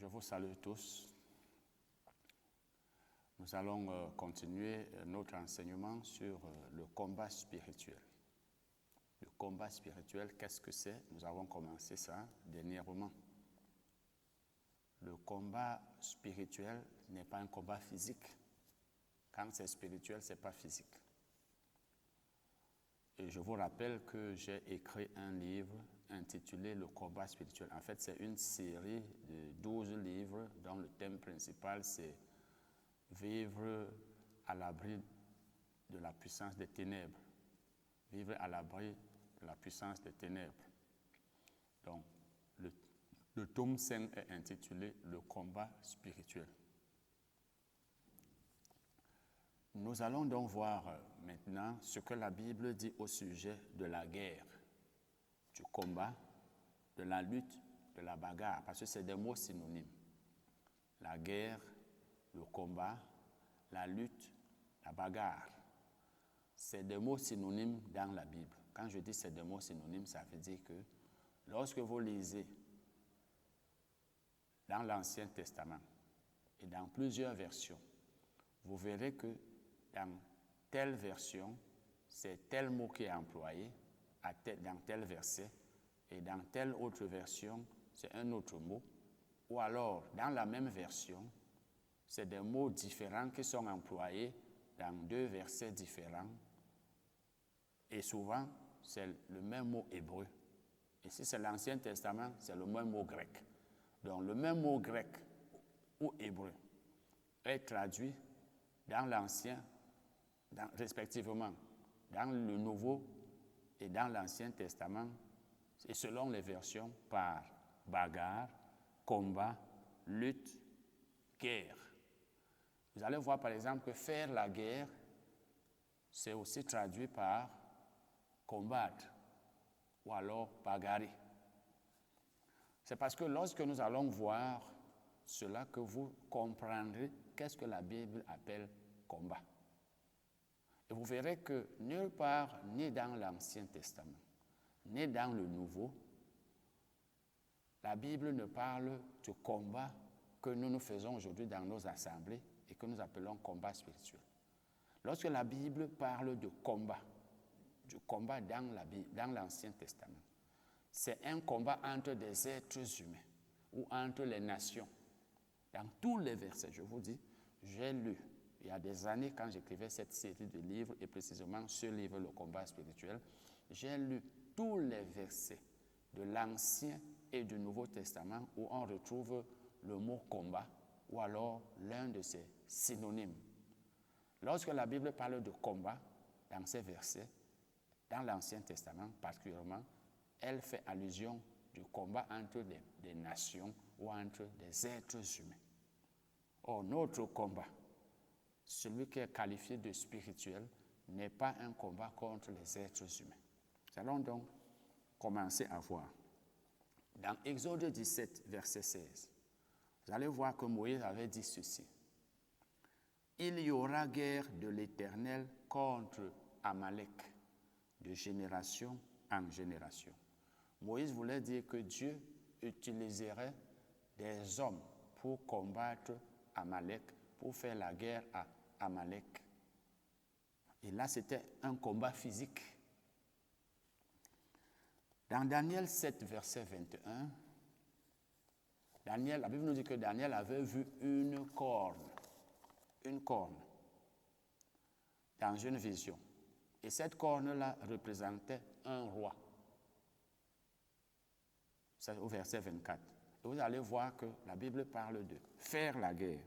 Je vous salue tous. Nous allons continuer notre enseignement sur le combat spirituel. Le combat spirituel, qu'est-ce que c'est? Nous avons commencé ça dernièrement. Le combat spirituel n'est pas un combat physique. Quand c'est spirituel, ce n'est pas physique. Et je vous rappelle que j'ai écrit un livre intitulé « Le combat spirituel ». En fait, c'est une série de 12 livres dont le thème principal, c'est « Vivre à l'abri de la puissance des ténèbres ». Vivre à l'abri de la puissance des ténèbres. Donc, le tome 5 est intitulé « Le combat spirituel ». Nous allons donc voir maintenant ce que la Bible dit au sujet de la guerre, du combat, de la lutte, de la bagarre, parce que c'est des mots synonymes. La guerre, le combat, la lutte, la bagarre. C'est des mots synonymes dans la Bible. Quand je dis c'est des mots synonymes, ça veut dire que lorsque vous lisez dans l'Ancien Testament et dans plusieurs versions, vous verrez que dans telle version, c'est tel mot qui est employé dans tel verset, et dans telle autre version, c'est un autre mot. Ou alors, dans la même version, c'est des mots différents qui sont employés dans deux versets différents. Et souvent, c'est le même mot hébreu. Et si c'est l'Ancien Testament, c'est le même mot grec. Donc, le même mot grec ou hébreu est traduit dans l'Ancien, respectivement, dans le Nouveau et dans l'Ancien Testament, et selon les versions, par bagarre, combat, lutte, guerre. Vous allez voir par exemple que faire la guerre, c'est aussi traduit par combattre ou alors bagarrer. C'est parce que lorsque nous allons voir cela que vous comprendrez qu'est-ce que la Bible appelle combat. Et vous verrez que nulle part, ni dans l'Ancien Testament, ni dans le Nouveau, la Bible ne parle du combat que nous faisons aujourd'hui dans nos assemblées et que nous appelons combat spirituel. Lorsque la Bible parle de combat, du combat dans l'Ancien Testament, c'est un combat entre des êtres humains ou entre les nations. Dans tous les versets, je vous dis, j'ai lu il y a des années, quand j'écrivais cette série de livres, et précisément ce livre, Le combat spirituel, j'ai lu tous les versets de l'Ancien et du Nouveau Testament où on retrouve le mot combat ou alors l'un de ses synonymes. Lorsque la Bible parle de combat, dans ces versets, dans l'Ancien Testament particulièrement, elle fait allusion du combat entre des nations ou entre des êtres humains. Or, notre combat, celui qui est qualifié de spirituel, n'est pas un combat contre les êtres humains. Nous allons donc commencer à voir. Dans Exode 17, verset 16, vous allez voir que Moïse avait dit ceci. « Il y aura guerre de l'Éternel contre Amalek, de génération en génération. » Moïse voulait dire que Dieu utiliserait des hommes pour combattre Amalek, pour faire la guerre à Amalek. Et là, c'était un combat physique. Dans Daniel 7, verset 21, la Bible nous dit que Daniel avait vu une corne, dans une vision. Et cette corne-là représentait un roi. C'est au verset 24. Et vous allez voir que la Bible parle de faire la guerre.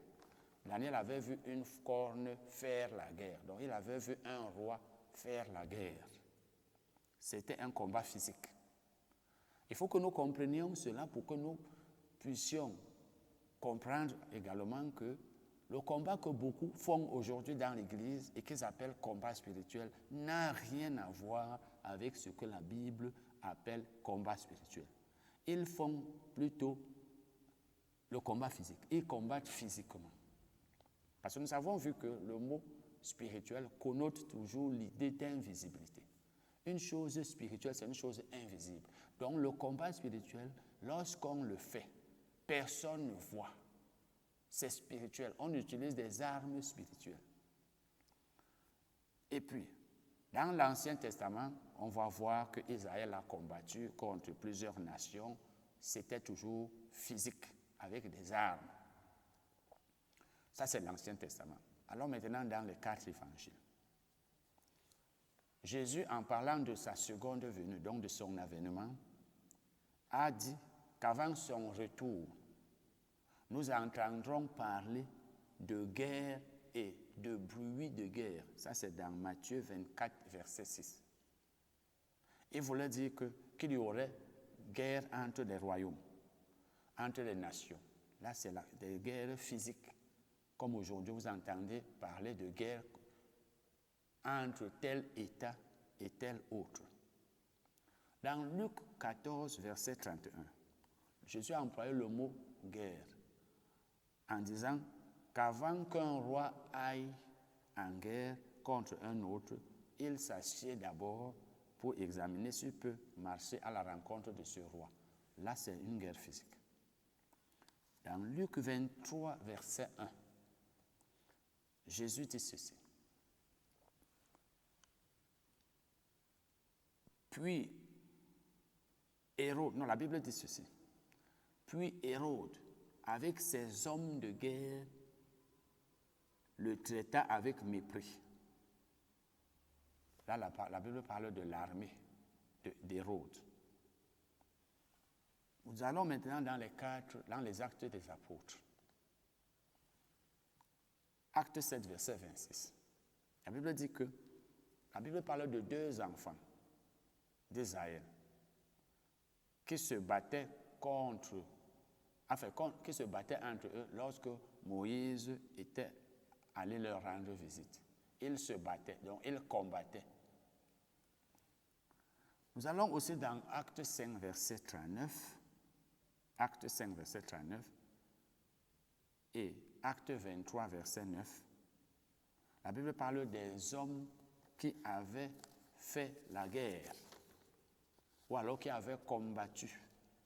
Daniel avait vu une corne faire la guerre. Donc il avait vu un roi faire la guerre. C'était un combat physique. Il faut que nous comprenions cela pour que nous puissions comprendre également que le combat que beaucoup font aujourd'hui dans l'Église et qu'ils appellent combat spirituel n'a rien à voir avec ce que la Bible appelle combat spirituel. Ils font plutôt le combat physique. Ils combattent physiquement. Parce que nous avons vu que le mot spirituel connote toujours l'idée d'invisibilité. Une chose spirituelle, c'est une chose invisible. Donc le combat spirituel, lorsqu'on le fait personne ne voit. C'est spirituel. On utilise des armes spirituelles. Et puis, dans l'Ancien Testament, on va voir qu'Israël a combattu contre plusieurs nations. C'était toujours physique, avec des armes. Ça, c'est l'Ancien Testament. Alors maintenant, dans les 4 évangiles. Jésus, en parlant de sa seconde venue, donc de son avènement, a dit qu'avant son retour, nous entendrons parler de guerre et de bruit de guerre. Ça, c'est dans Matthieu 24, verset 6. Il voulait dire qu'il y aurait guerre entre les royaumes, entre les nations. Là, c'est des guerres physiques. Comme aujourd'hui, vous entendez parler de guerre entre tel État et tel autre. Dans Luc 14, verset 31, Jésus a employé le mot guerre en disant qu'avant qu'un roi aille en guerre contre un autre, il s'assied d'abord pour examiner s'il peut marcher à la rencontre de ce roi. Là, c'est une guerre physique. Dans Luc 23, verset 1, Jésus dit ceci. Puis, Hérode, non, la Bible dit ceci. Puis Hérode, avec ses hommes de guerre, le traita avec mépris. Là, la Bible parle de l'armée d'Hérode. Nous allons maintenant dans les actes des apôtres. Acte 7, verset 26. La Bible dit que, la Bible parle de 2 enfants d'Israël qui se battaient qui se battaient entre eux lorsque Moïse était allé leur rendre visite. Ils se battaient, donc ils combattaient. Nous allons aussi dans Acte 5, verset 39. Acte 5, verset 39 et Acte 23, verset 9. La Bible parle des hommes qui avaient fait la guerre ou alors qui avaient combattu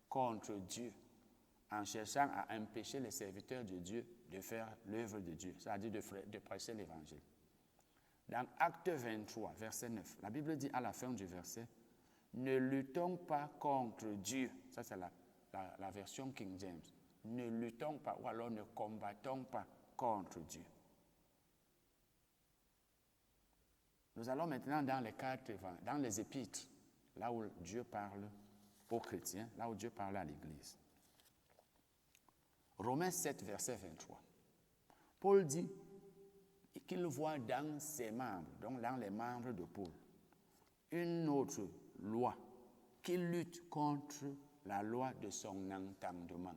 contre Dieu en cherchant à empêcher les serviteurs de Dieu de faire l'œuvre de Dieu, c'est-à-dire de prêcher l'Évangile. Dans Acte 23, verset 9, la Bible dit à la fin du verset, « Ne luttons pas contre Dieu ». Ça, c'est la version King James. « Ne luttons pas » ou alors « ne combattons pas contre Dieu ». Nous allons maintenant dans les épîtres, là où Dieu parle aux chrétiens, là où Dieu parle à l'Église. Romains 7, verset 23. Paul dit qu'il voit dans ses membres, donc dans les membres de Paul, une autre loi qui lutte contre la loi de son entendement.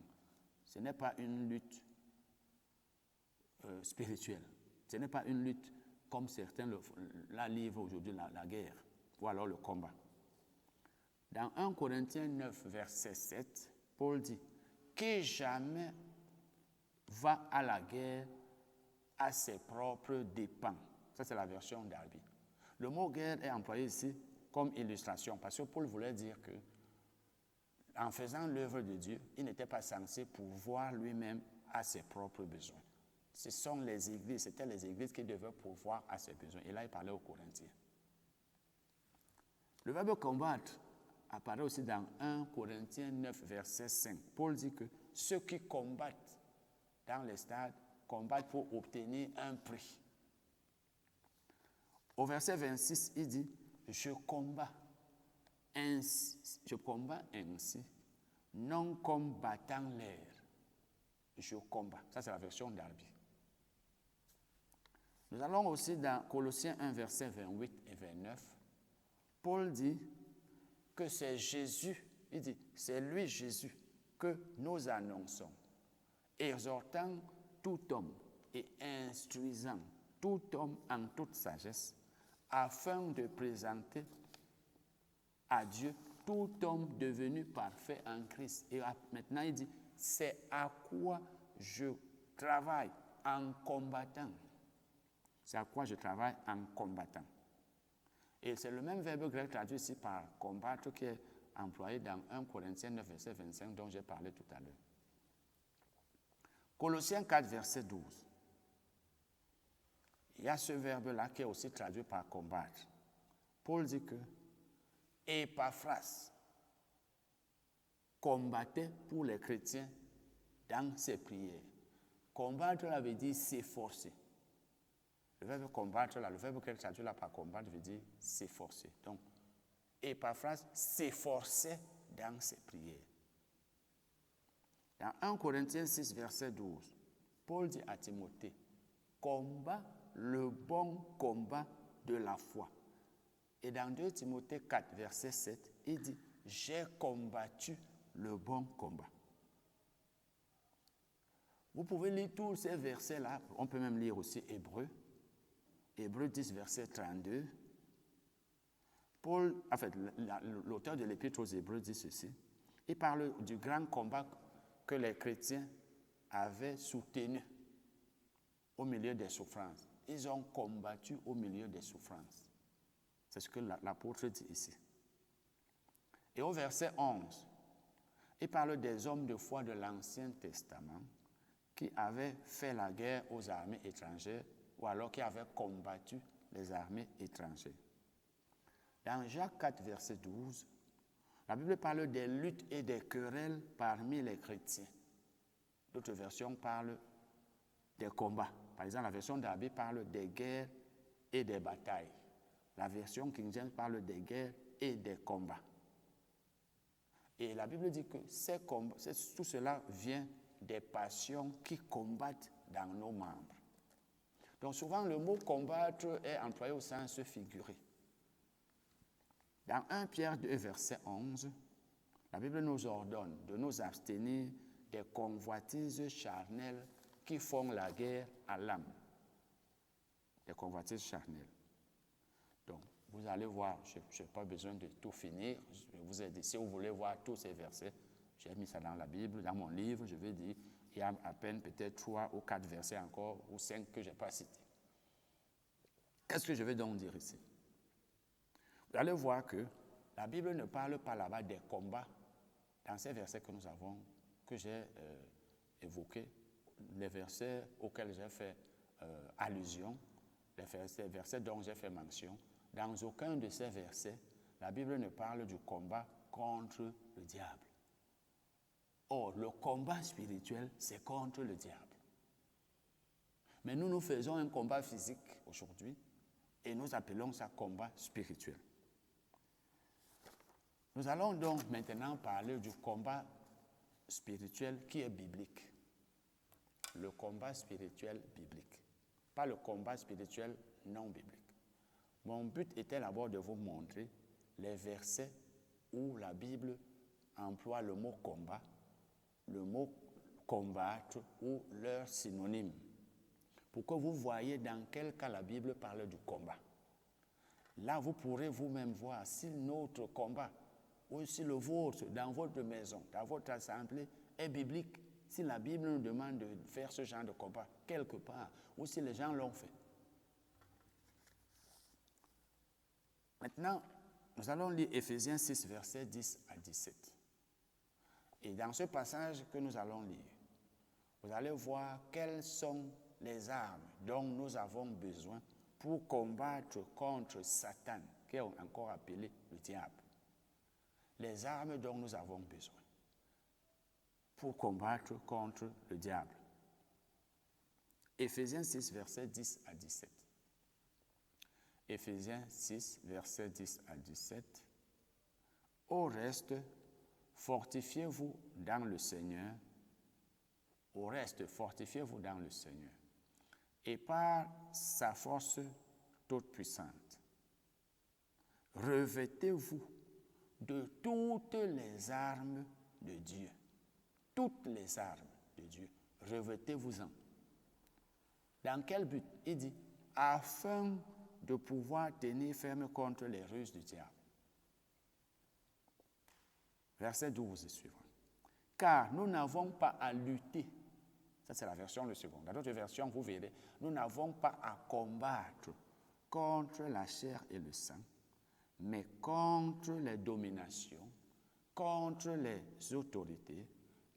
Ce n'est pas une lutte spirituelle. Ce n'est pas une lutte comme certains la livrent aujourd'hui, la guerre, ou alors le combat. Dans 1 Corinthiens 9, verset 7, Paul dit « Qui jamais va à la guerre à ses propres dépens ». Ça, c'est la version d'Albi. Le mot « guerre » est employé ici comme illustration, parce que Paul voulait dire que, en faisant l'œuvre de Dieu, il n'était pas censé pourvoir lui-même à ses propres besoins. C'était les églises qui devaient pourvoir à ses besoins. Et là, il parlait aux Corinthiens. Le verbe combattre apparaît aussi dans 1 Corinthiens 9, verset 5. Paul dit que ceux qui combattent dans les stades combattent pour obtenir un prix. Au verset 26, il dit « Je combats ainsi, non comme battant l'air. Je combats. » Ça, c'est la version d'Albi. Nous allons aussi dans Colossiens 1, verset 28 et 29. Paul dit que c'est Jésus, il dit, c'est lui Jésus que nous annonçons, exhortant tout homme et instruisant tout homme en toute sagesse, afin de présenter à Dieu tout homme devenu parfait en Christ. Et maintenant, il dit, c'est à quoi je travaille en combattant. C'est à quoi je travaille en combattant. Et c'est le même verbe grec traduit ici par combattre qui est employé dans 1 Corinthiens 9, verset 25 dont j'ai parlé tout à l'heure. Colossiens 4, verset 12. Il y a ce verbe-là qui est aussi traduit par combattre. Paul dit que Épaphras combattait pour les chrétiens dans ses prières. Combattre, là, veut dire s'efforcer. Le verbe combattre, là, le verbe qui est traduit là par combattre, veut dire s'efforcer. Donc, Épaphras s'efforçait dans ses prières. Dans 1 Corinthiens 6, verset 12, Paul dit à Timothée, combat le bon combat de la foi. Et dans 2 Timothée 4, verset 7, il dit, j'ai combattu le bon combat. Vous pouvez lire tous ces versets-là, on peut même lire aussi Hébreux 10, verset 32. Paul, en fait, l'auteur de l'Épître aux Hébreux dit ceci, il parle du grand combat que les chrétiens avaient soutenu au milieu des souffrances. Ils ont combattu au milieu des souffrances. C'est ce que l'apôtre dit ici. Et au verset 11, il parle des hommes de foi de l'Ancien Testament qui avaient fait la guerre aux armées étrangères ou alors qui avaient combattu les armées étrangères. Dans Jacques 4, verset 12, la Bible parle des luttes et des querelles parmi les chrétiens. D'autres versions parlent des combats. Par exemple, la version d'Abbé parle des guerres et des batailles. La version King James parle des guerres et des combats. Et la Bible dit que tout cela vient des passions qui combattent dans nos membres. Donc souvent, le mot combattre est employé au sens figuré. Dans 1 Pierre 2, verset 11, la Bible nous ordonne de nous abstenir des convoitises charnelles qui font la guerre à l'âme. Des convoitises charnelles. Donc, vous allez voir, je n'ai pas besoin de tout finir. Je vous ai dit, si vous voulez voir tous ces versets, j'ai mis ça dans la Bible, dans mon livre, je vais dire, il y a à peine peut-être 3 ou 4 versets encore, ou 5 que je n'ai pas cités. Qu'est-ce que je vais donc dire ici? Vous allez voir que la Bible ne parle pas là-bas des combats dans ces versets que j'ai évoqués, les versets auxquels j'ai fait allusion, les versets dont j'ai fait mention. Dans aucun de ces versets, la Bible ne parle du combat contre le diable. Or, le combat spirituel, c'est contre le diable. Mais nous faisons un combat physique aujourd'hui et nous appelons ça combat spirituel. Nous allons donc maintenant parler du combat spirituel qui est biblique. Le combat spirituel biblique. Pas le combat spirituel non biblique. Mon but était d'abord de vous montrer les versets où la Bible emploie le mot combat, le mot combattre ou leur synonyme, pour que vous voyez dans quel cas la Bible parle du combat. Là, vous pourrez vous-même voir si notre combat ou si le vôtre, dans votre maison, dans votre assemblée, est biblique, si la Bible nous demande de faire ce genre de combat quelque part, ou si les gens l'ont fait. Maintenant, nous allons lire Éphésiens 6, versets 10 à 17. Et dans ce passage que nous allons lire, vous allez voir quelles sont les armes dont nous avons besoin pour combattre contre Satan, qui est encore appelé le diable. Les armes dont nous avons besoin pour combattre contre le diable. Éphésiens 6, versets 10 à 17. Éphésiens 6, versets 10 à 17. Au reste, fortifiez-vous dans le Seigneur. Au reste, fortifiez-vous dans le Seigneur. Et par sa force toute puissante, revêtez-vous de toutes les armes de Dieu. Toutes les armes de Dieu. Revêtez-vous-en. Dans quel but? Il dit, afin de pouvoir tenir ferme contre les ruses du diable. Verset 12 et suivant. Car nous n'avons pas à lutter. Ça, c'est la version le second. Dans d'autres versions, vous verrez, nous n'avons pas à combattre contre la chair et le sang, mais contre les dominations, contre les autorités,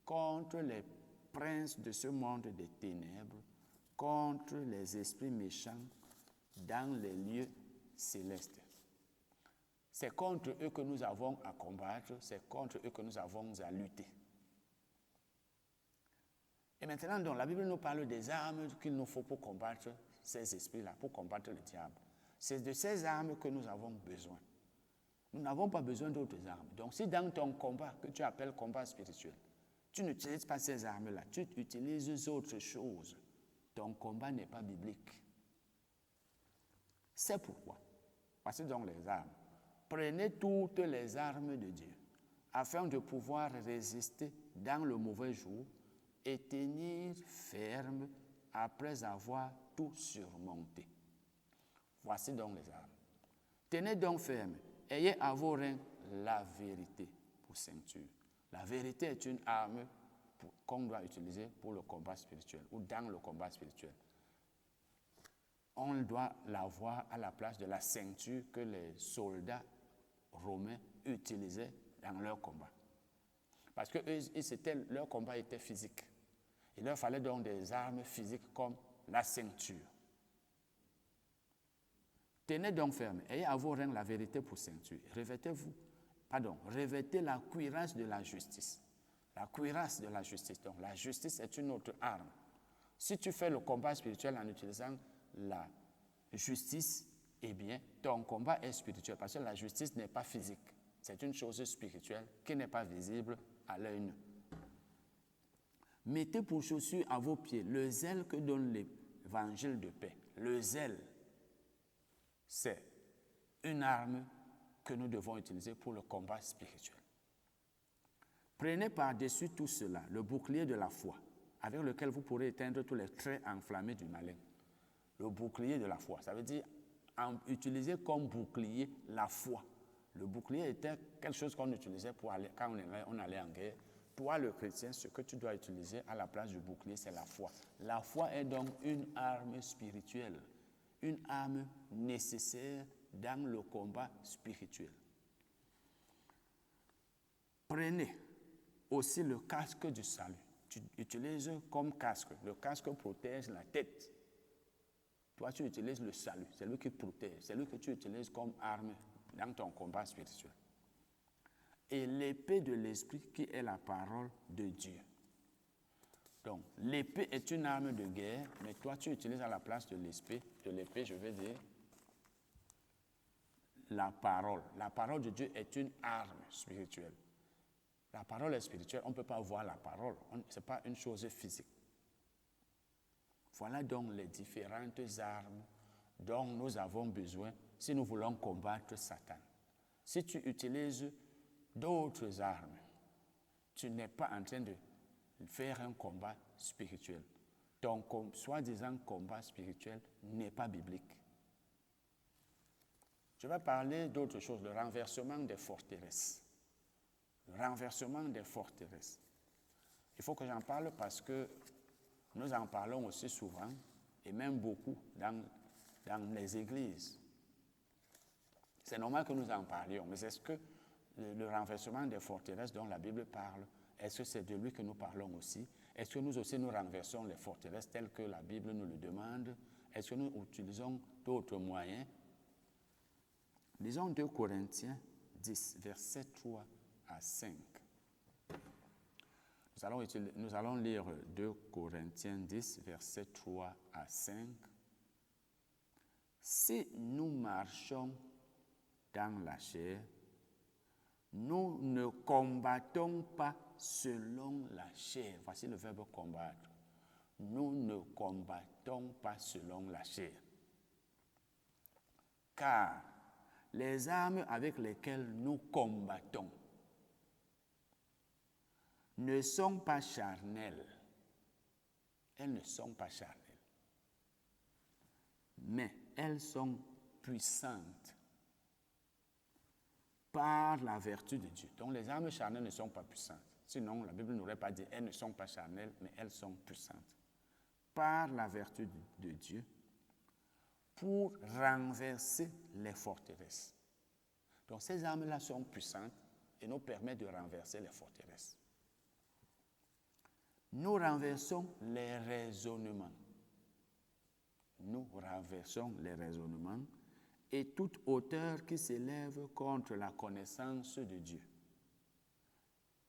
contre les princes de ce monde des ténèbres, contre les esprits méchants dans les lieux célestes. C'est contre eux que nous avons à combattre, c'est contre eux que nous avons à lutter. Et maintenant, donc, la Bible nous parle des armes qu'il nous faut pour combattre ces esprits-là, pour combattre le diable. C'est de ces armes que nous avons besoin. Nous n'avons pas besoin d'autres armes. Donc, si dans ton combat, que tu appelles combat spirituel, tu n'utilises pas ces armes-là, tu utilises autre chose, ton combat n'est pas biblique. C'est pourquoi, voici donc les armes. Prenez toutes les armes de Dieu, afin de pouvoir résister dans le mauvais jour et tenir ferme après avoir tout surmonté. Voici donc les armes. Tenez donc ferme, ayez à vos reins la vérité pour ceinture. La vérité est une arme qu'on doit utiliser pour le combat spirituel ou dans le combat spirituel. On doit l'avoir à la place de la ceinture que les soldats romains utilisaient dans leur combat. Parce que leur combat était physique. Il leur fallait donc des armes physiques comme la ceinture. Tenez donc ferme, ayez à vos reins la vérité pour ceinture. Revêtez la cuirasse de la justice. La cuirasse de la justice. Donc la justice est une autre arme. Si tu fais le combat spirituel en utilisant la justice, eh bien, ton combat est spirituel parce que la justice n'est pas physique. C'est une chose spirituelle qui n'est pas visible à l'œil nu. Mettez pour chaussure à vos pieds le zèle que donne l'évangile de paix. Le zèle, c'est une arme que nous devons utiliser pour le combat spirituel. Prenez par-dessus tout cela le bouclier de la foi, avec lequel vous pourrez éteindre tous les traits enflammés du malin. Le bouclier de la foi, ça veut dire utiliser comme bouclier la foi. Le bouclier était quelque chose qu'on utilisait pour aller, quand on allait en guerre. Toi, le chrétien, ce que tu dois utiliser à la place du bouclier, c'est la foi. La foi est donc une arme spirituelle, une arme nécessaire dans le combat spirituel. Prenez aussi le casque du salut. Tu utilises comme casque. Le casque protège la tête. Toi, tu utilises le salut. C'est lui qui protège. C'est lui que tu utilises comme arme dans ton combat spirituel. Et l'épée de l'esprit qui est la parole de Dieu. Donc, l'épée est une arme de guerre, mais toi, tu utilises à la place de l'épée, je vais dire, la parole. La parole de Dieu est une arme spirituelle. La parole est spirituelle, on ne peut pas voir la parole, ce n'est pas une chose physique. Voilà donc les différentes armes dont nous avons besoin si nous voulons combattre Satan. Si tu utilises d'autres armes, tu n'es pas en train de faire un combat spirituel. Ton soi-disant combat spirituel n'est pas biblique. Je vais parler d'autre chose, le renversement des forteresses. Le renversement des forteresses. Il faut que j'en parle parce que nous en parlons aussi souvent, et même beaucoup dans les églises. C'est normal que nous en parlions, mais est-ce que le renversement des forteresses dont la Bible parle, est-ce que c'est de lui que nous parlons aussi? Est-ce que nous aussi nous renversons les forteresses telles que la Bible nous le demande? Est-ce que nous utilisons d'autres moyens? Lisons 2 Corinthiens 10, versets 3 à 5. Nous allons lire 2 Corinthiens 10, versets 3 à 5. Si nous marchons dans la chair, nous ne combattons pas selon la chair. Voici le verbe combattre. Nous ne combattons pas selon la chair. Car les armes avec lesquelles nous combattons ne sont pas charnelles. Elles ne sont pas charnelles. Mais elles sont puissantes par la vertu de Dieu. Donc les armes charnelles ne sont pas puissantes. Sinon, la Bible n'aurait pas dit elles ne sont pas charnelles, mais elles sont puissantes. Par la vertu de Dieu, pour renverser les forteresses. Donc ces armes-là sont puissantes et nous permettent de renverser les forteresses. Nous renversons les raisonnements. Nous renversons les raisonnements et toute hauteur qui s'élève contre la connaissance de Dieu.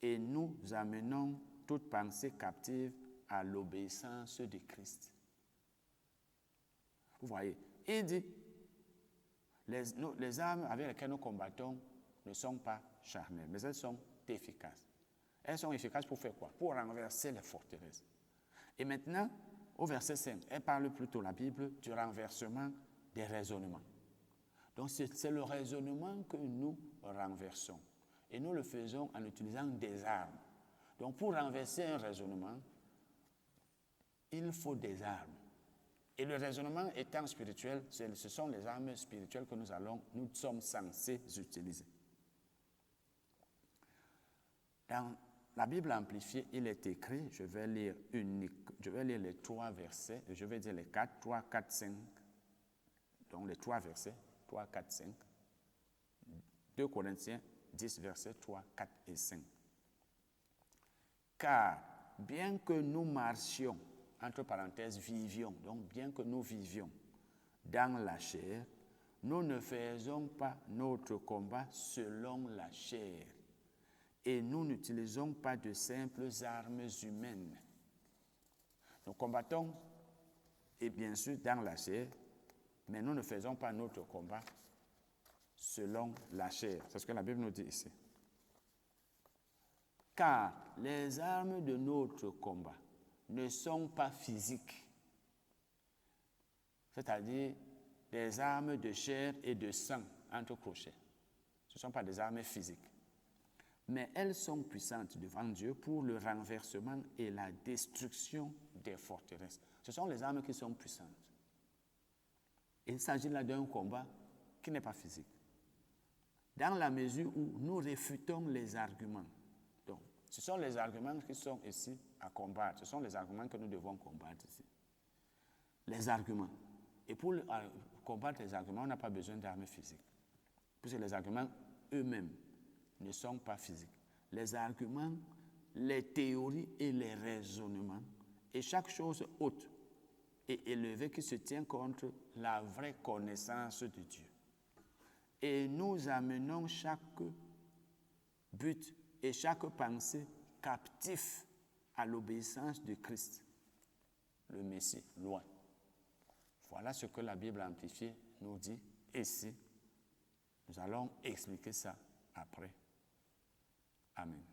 Et nous amenons toute pensée captive à l'obéissance de Christ. Vous voyez, il dit, les armes avec lesquelles nous combattons ne sont pas charnelles, mais elles sont efficaces. Elles sont efficaces pour faire quoi? Pour renverser les forteresses. Et maintenant, au verset 5, elle parle plutôt, la Bible, du renversement des raisonnements. Donc c'est le raisonnement que nous renversons. Et nous le faisons en utilisant des armes. Donc pour renverser un raisonnement, il faut des armes. Et le raisonnement étant spirituel, ce sont les armes spirituelles que nous sommes censés utiliser. Dans la Bible amplifiée, il est écrit, je vais lire les 3 versets, je vais dire les 4, 3, 4, 5. Donc les 3 versets, 3, 4, 5. 2 Corinthiens 10, versets 3, 4 et 5. Car bien que nous marchions, entre parenthèses, vivions, donc bien que nous vivions dans la chair, nous ne faisons pas notre combat selon la chair. Et nous n'utilisons pas de simples armes humaines. Nous combattons, et bien sûr, dans la chair, mais nous ne faisons pas notre combat selon la chair. C'est ce que la Bible nous dit ici. Car les armes de notre combat ne sont pas physiques, c'est-à-dire des armes de chair et de sang entre crochets. Ce ne sont pas des armes physiques. Mais elles sont puissantes devant Dieu pour le renversement et la destruction des forteresses. Ce sont les armes qui sont puissantes. Il s'agit là d'un combat qui n'est pas physique. Dans la mesure où nous réfutons les arguments. Donc, ce sont les arguments qui sont ici à combattre. Ce sont les arguments que nous devons combattre ici. Les arguments. Et pour combattre les arguments, on n'a pas besoin d'armes physiques. Puisque les arguments eux-mêmes ne sont pas physiques. Les arguments, les théories et les raisonnements, et chaque chose haute et élevée qui se tient contre la vraie connaissance de Dieu. Et nous amenons chaque but et chaque pensée captif à l'obéissance de Christ, le Messie, loin. Voilà ce que la Bible amplifiée nous dit ici. Nous allons expliquer ça après. Amen.